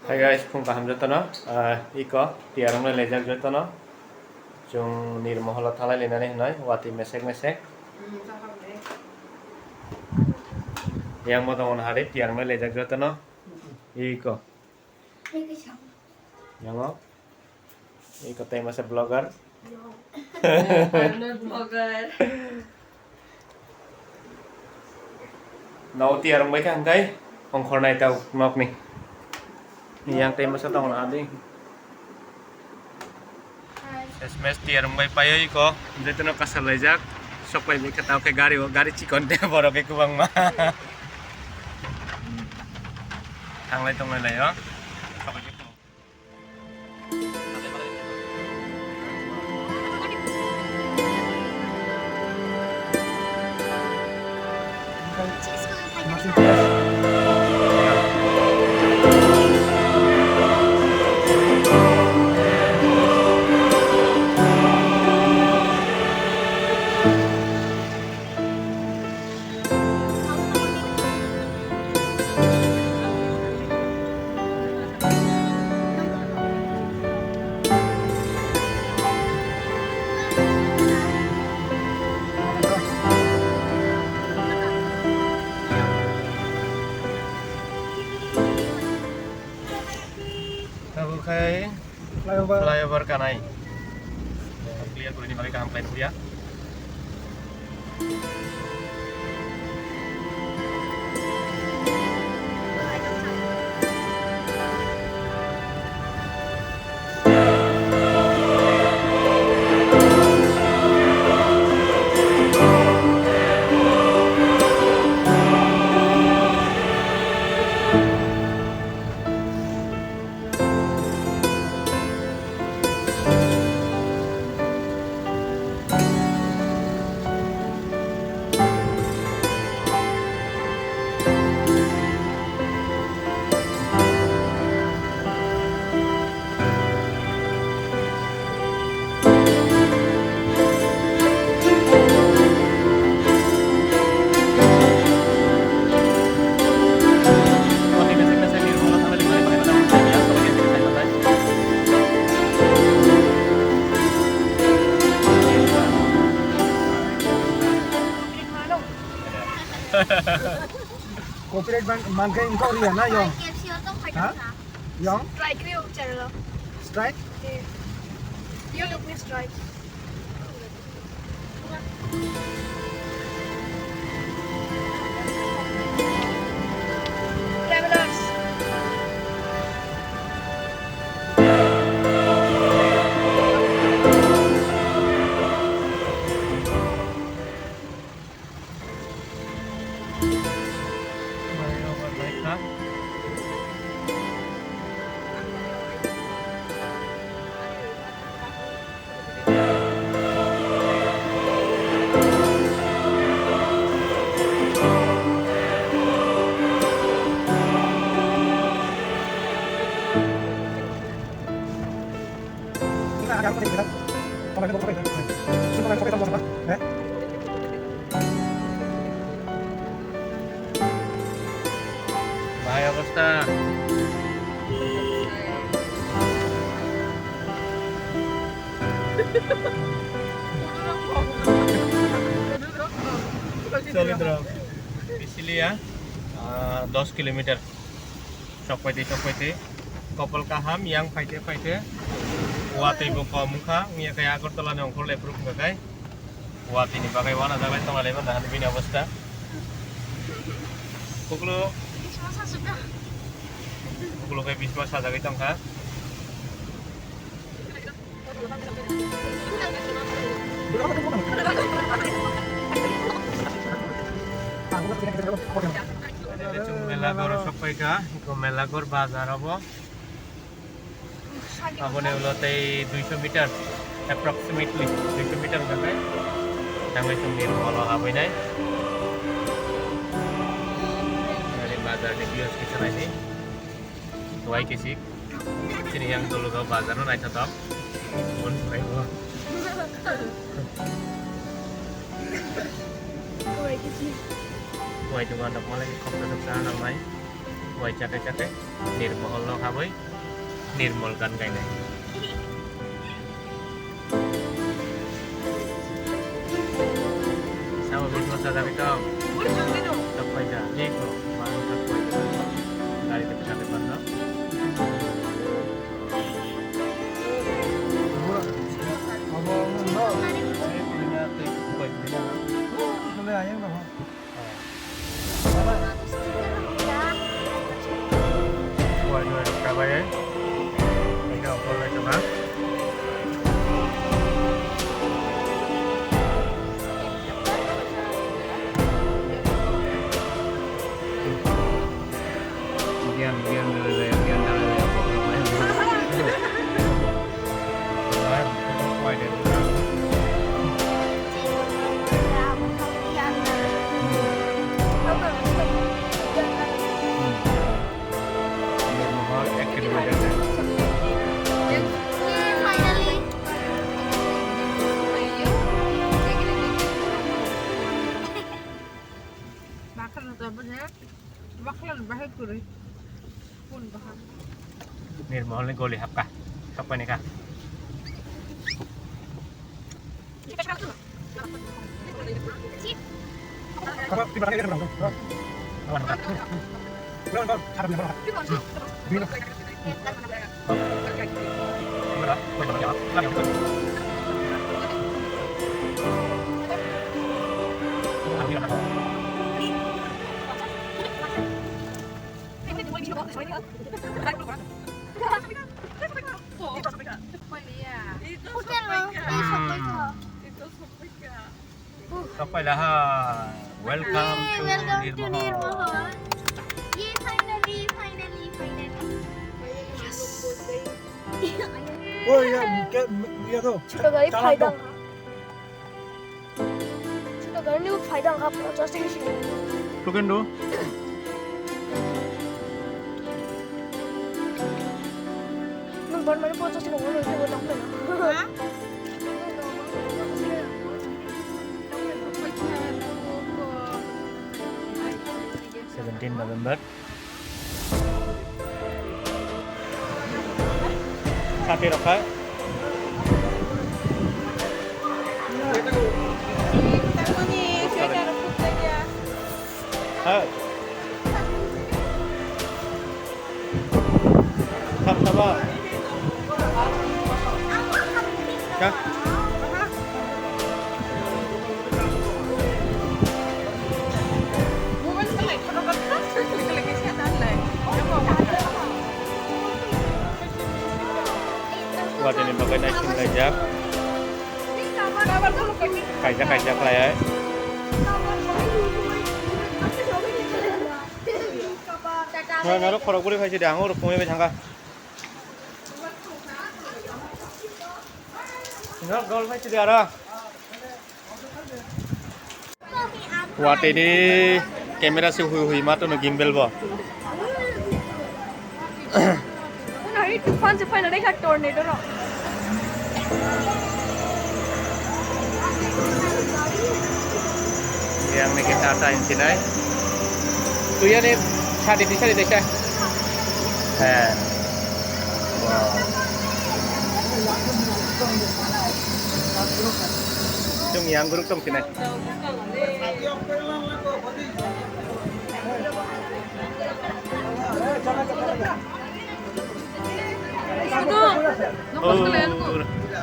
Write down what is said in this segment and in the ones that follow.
Hai guys, phung kaham jotono iko tiarong lejak jotono jung nirmoholo thalai lenani hnai wati mesek yang motomon hari tiarong lejak jotono iko yango iko masa blogger I'm not blogger. nau tiarong bai kang kai ongkhor nai tau nok ni yang masa tong adi SMS tiarong bai payo iko jotono kasar lejak sok bai ketau ke gari cikon te borok ke kubang ma tanglai tong lai yo Oke, flyover kanai. Clear kudu dipakai kaham plan ya. Copyright mangke engkau ria na yong. Hah? Yong? Strike me up channel. Strike? You look me strike. Travelers. Flyover baik kah? Ini ada apa kita? Kalau kita kopi, kita kopi tambah apa? Bahaya Costa. Solid bro. Pisili ya. 10 km. Sok paite. Kopel kaham yang paite. Wati buka muka, ngia kayak akur telan yang kurle proof kai. Wati ni pakai warna jalan tengah lebar dah bini avasta. Pukul kayak bisma saja kita kan. Melagor sampai ka, Melagor bazar apa? Abone ulotai 200 meter, approximately 200 meter kan? Sampai sumber kalau apa ini? Dari bazar di bios kita ini, tuai kisik. Sini yang dulu kau bazar naik tetap, pun baik loh. Tuai juga ada mulai komputer sana namanya. quay chắc cái nirmol nó khá với nirmol kan cái này sao mà biết masa tapi kau tak quay ra đi kau baru tak quay ra dari kita sampai mana saya punya trik quay thế nào Boleh ayam dah. quay rồi cả vậy ấy mình đâu còn lại cho bác gian rồi gian đã rồi quay đến nirmol ek kedua dan nirmol ini gue lihat kah apa nih kah Apa di belakang ada berang? awan kah Berang kau ada berang. Bina. berapa banyak jawab lagi betul ambil apa sampai lah welcome to Nirmol Oh ya, ya tu. Chittagong Jalan Phaidang. tu. Chittagong ni Phaidang ka protest station. look into Nung ban mari protest ko ngolo ko tong na. Ha? 17 November Sapi roka Sama Kak buat ini pakai nasi kajak kajak lah ya nah naruh korok buri kasih dianggur punya becangka naruh gol kasih diarah buat ini kamera sih hui matu no gimbal bo Nari tufan se phaina dai khat tornado ro. yang ini kita atain sini tuh ya nih sadi deh wow chung yang guruk tong sini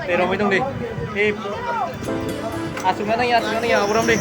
pero mo itong di asunan na ya amuram di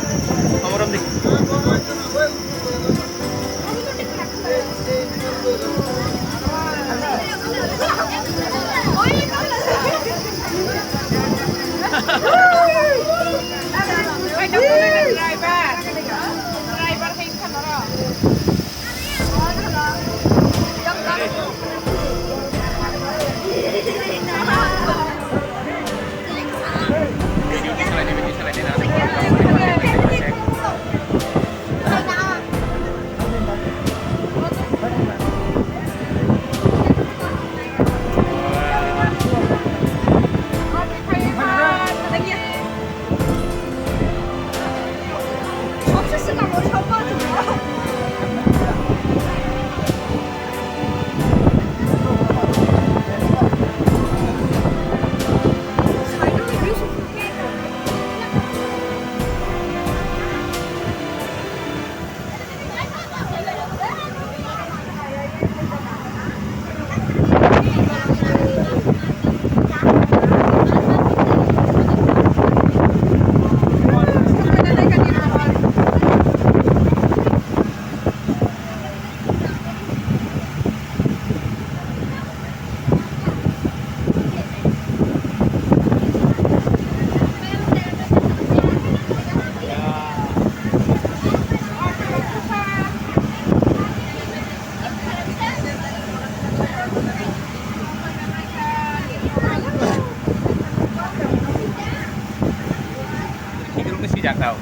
tahu.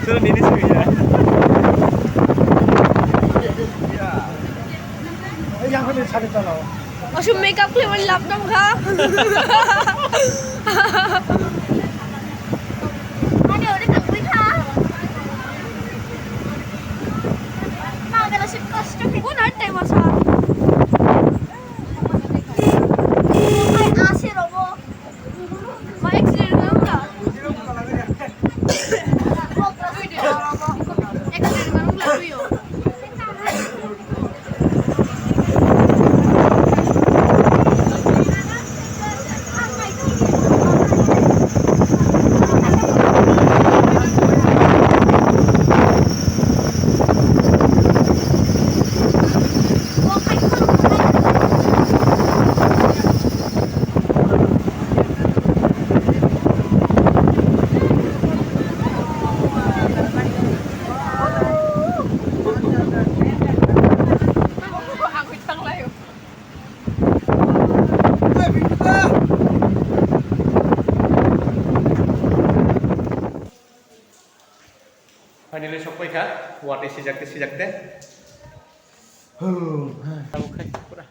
Suruh ini sih ya. Yang kami cari tahu. Masuk makeup clean wala lap dong ka. Ano ulit ang quick ha? Mga sip costume. Kung ano tayo masa? Ay asir mo. Ma-accident na lang ka. Accident na lang laro yun. Finally सफैखा वाटै सिजाक्ते Tabukai pura.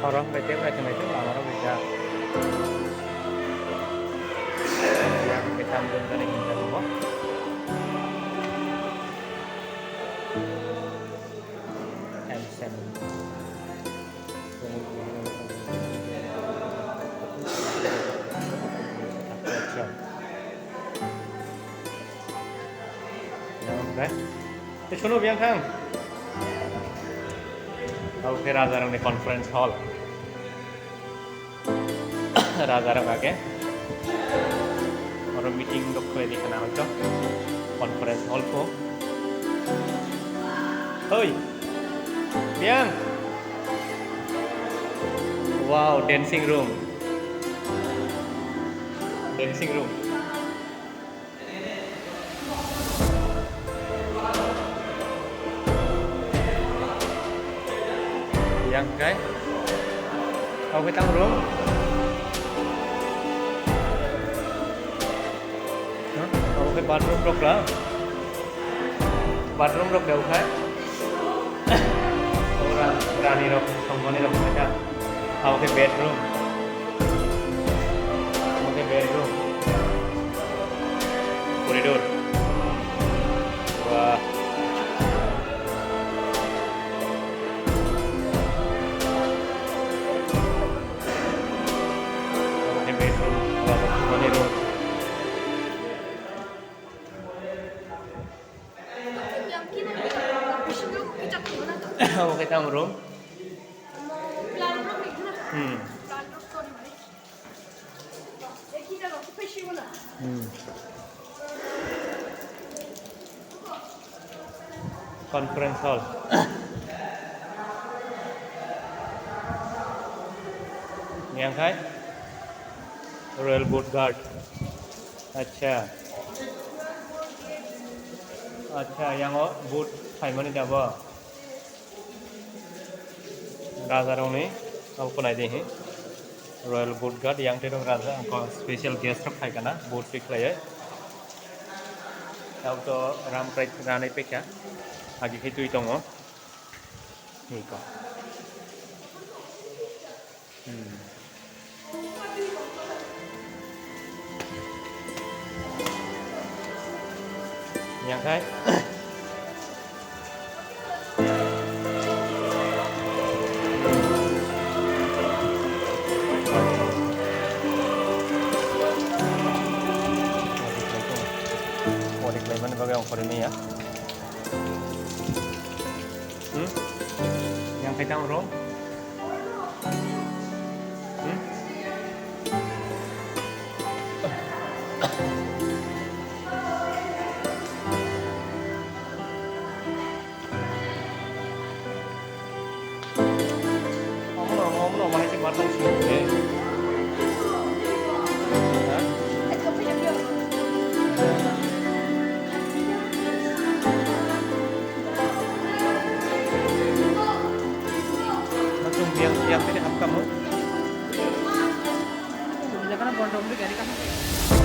Orang becek macam itu orang becek. Yang kita ambil dari kita rumah. Handset. Oke, suno biang kang. Oke, Razarang di conference hall. Razarang आगे और meeting लोग को देखना हो तो conference hall को. Hoi, biang. Wow, dancing room. Dancing room. Yang guys, kau kita room. Kau ke bathroom rok lah. Bathroom rok jauh kan? Orang berani rok, sombong rok saja. Kau ke bedroom. Kau ke bedroom. Koridor. Wah. Oke, kita room. Conference hall. Yang kai? Royal Boat Guard. अच्छा अच्छा यहाँ boat फाइमने जब राजा ने अब नायदे हैं royal boat guard yang terong raja angko special guest rok khai kana boat pick laye tau to ram prai ranai pekya agi khitui tongo ni ko yang kai mana bagai ongkor ini ya? Yang kita urung? Ngomong masih matang sih. Jangan bodoh beli dari kamu.